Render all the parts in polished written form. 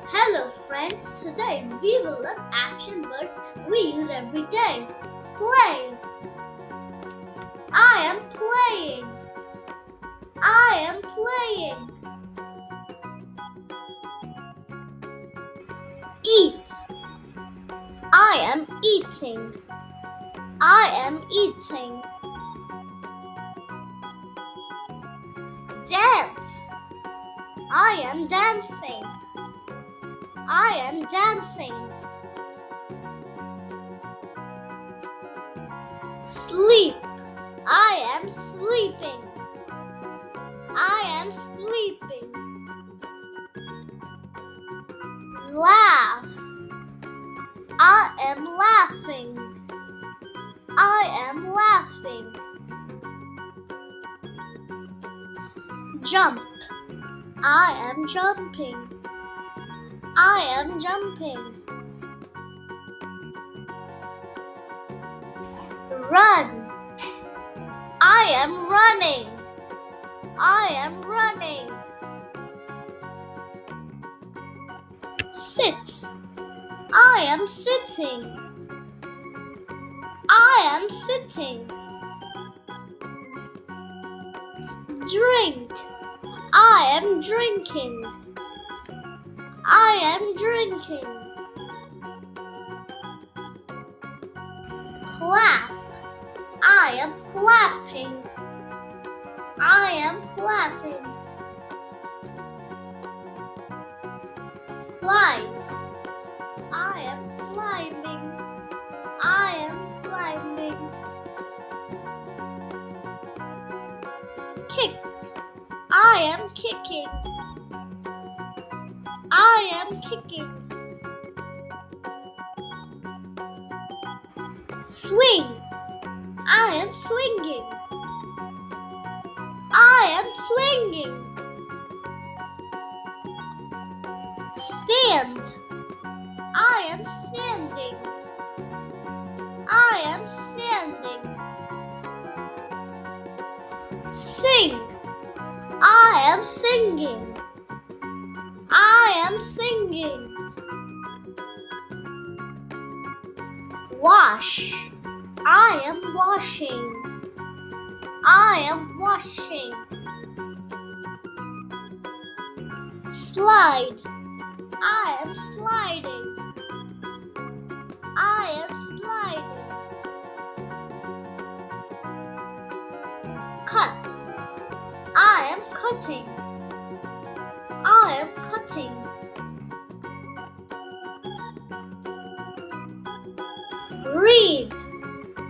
Hello friends, today we will learn action verbs we use every day. Play. I am playing. I am playing. Eat. I am eating. I am eating. Dance. I am dancing. I am dancing. Sleep. I am sleeping. I am sleeping. Laugh. I am laughing. I am laughing. Jump. I am jumping. I am jumping. Run. I am running. I am running. Sit. I am sitting. I am sitting. Drink. I am drinking. I am drinking. Clap. I am clapping. I am clapping. Climb. I am climbing. I am climbing. Kick. I am kicking. I am kicking. Swing. I am swinging. I am swinging. Stand. I am standing. I am standing. Sing. I am singing. I am singing. Wash. I am washing. I am washing. Slide. I am sliding. I am sliding. Cut. I am cutting. I am cutting. Read.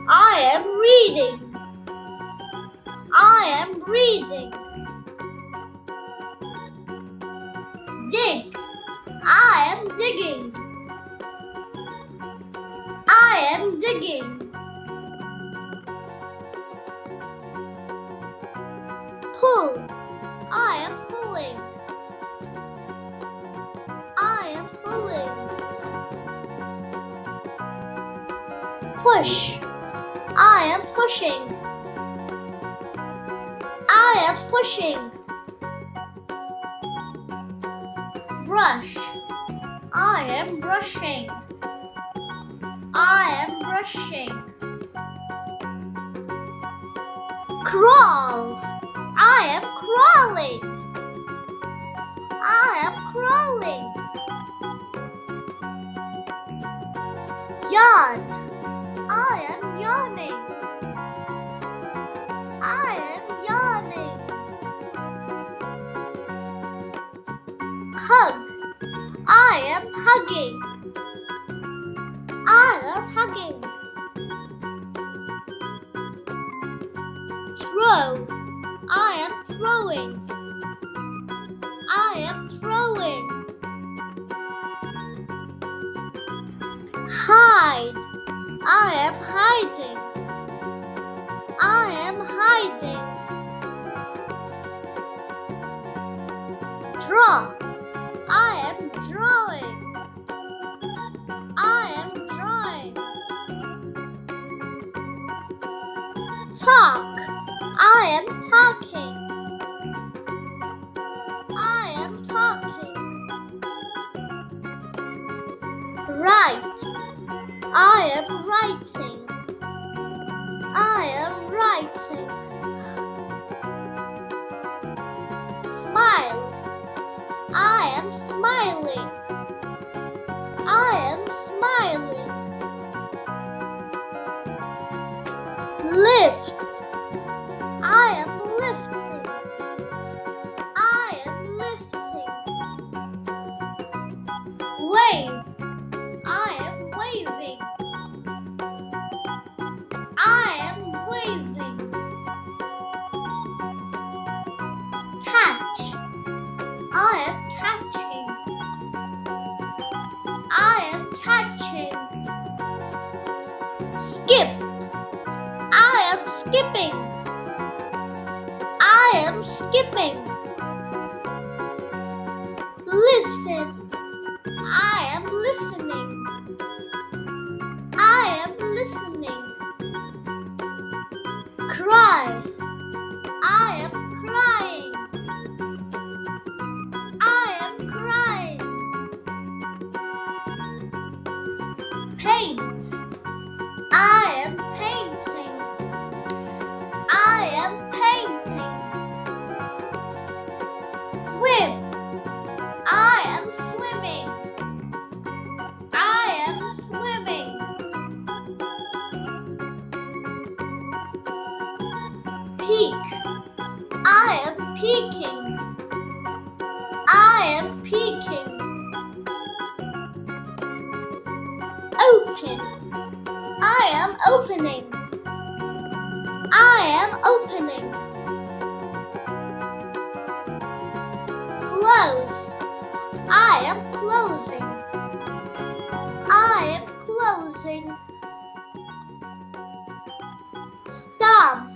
I am reading. I am reading. Dig. I am digging. I am digging. Pull. I am pulling. I am pulling. Push. I am pushing. I am pushing. Brush. I am brushing. I am brushing. Crawl. I am crawling. I am crawling. Yawn. I am yawning. I am yawning. Hug. I am hugging. I am hugging. Throw. I am throwing. I am throwing. Hide. I am hiding. I am hiding. Draw. I am drawing. I am drawing. Talk. I am talking. I am talking. Write. I am writing. I am writing. Smile. I am smiling. I am smiling. Lift. I am lifting. I am lifting. Wave. I am waving. I am waving. Catch. I am catching. I am catching. Skip. I am skipping. I am skipping. Listen. I am listening. I am listening. Cry. I am crying. I am crying. Paint. I am painting. I am painting. Swim. I am swimming. I am swimming. Peek. I am peeking. I am peeking. Open. I am opening. I am opening. Close. I am closing. I am closing. Stomp.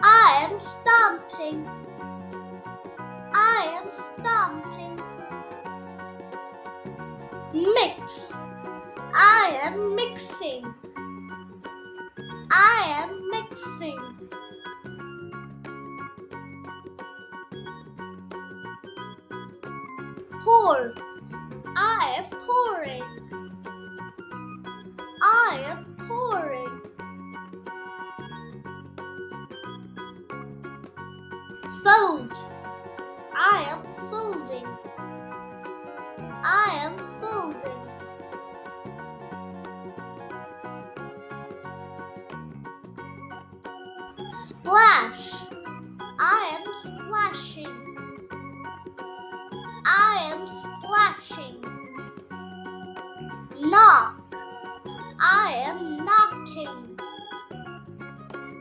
I am stomping. I am stomping. Mix. I am mixing. I am mixing. Pour. I am pouring. I am pouring. Fold. I am folding. I am folding. Splash. I am splashing. I am splashing. Knock. I am knocking.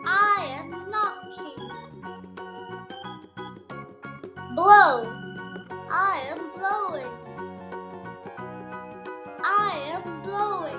I am knocking. Blow. I am blowing. I am blowing.